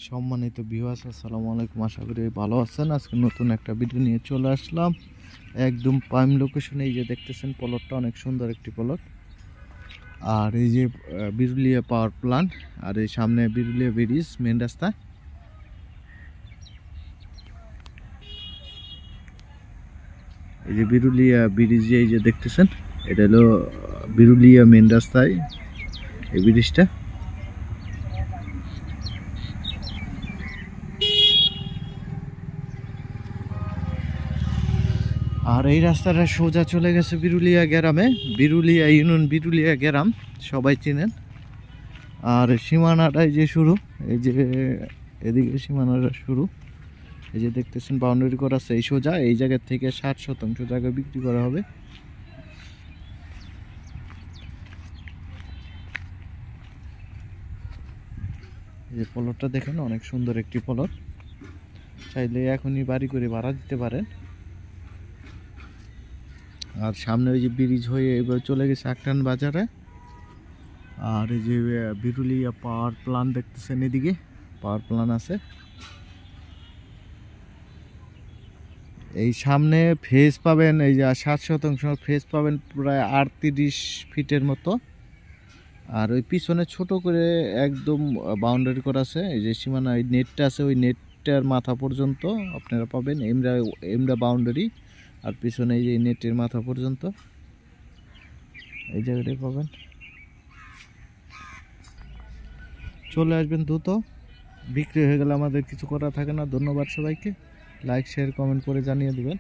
সম্মানিত ভিউয়ার্স, আসসালামু আলাইকুম। আশা করি ভালো আছেন। আজকে নতুন একটা ভিডিও নিয়ে চলে আসলাম একদম প্রাইম লোকেশনে। এই যে দেখতেছেন প্লটটা অনেক সুন্দর একটি প্লট। আর এই যে বিরুলিয়া পাওয়ার প্ল্যান্ট, আর এই সামনে বিরুলিয়া ব্রিজ মেন রাস্তা। এই যে বিরুলিয়া ব্রিজ, এই যে দেখতেছেন এটা হলো বিরুলিয়া মেন রাস্তায় এই ব্রিজটা। আর এই রাস্তাটা সোজা চলে গেছে বিরুলিয়া গ্রামে, বিরুলিয়া ইউনিয়ন, বিরুলিয়া গ্রাম সবাই চিনেন। আর সীমানাটাই যে শুরু, এই যে এদিকে সীমানাটা শুরু। এই যে দেখতেছেন বাউন্ডারি করা আছে, এই সোজা এই জায়গা থেকে 60% জায়গা বিক্রি করা হবে। এই যে প্লটটা দেখেন, অনেক সুন্দর একটি প্লট। চাইলে এখনই বাড়ি করে ভাড়া দিতে পারেন। আর সামনে ওই যে ব্রিজ হয়ে এবার চলে গেছে আকরান বাজারে। আর এই যে বিরুলিয়া পাওয়ার প্ল্যান্ট দেখতেছেন, এদিকে পাওয়ার প্ল্যান্ট আছে। এই সামনে ফেজ পাবেন, এই যে 60% ফেজ পাবেন প্রায় 38 ফিটের মতো। আর ওই পিছনে ছোট করে একদম বাউন্ডারি করা আছে, এই যে সীমানা, ওই নেটটা আছে, ওই নেটটার মাথা পর্যন্ত আপনারা পাবেন এমরা বাউন্ডারি। আর পিছনে এই যে নেটের মাথা পর্যন্ত এই জায়গাটাই পাবেন। চলে আসবেন দ্রুত, বিক্রি হয়ে গেলে আমাদের কিছু করা থাকে না। ধন্যবাদ সবাইকে, লাইক শেয়ার কমেন্ট করে জানিয়ে দেবেন।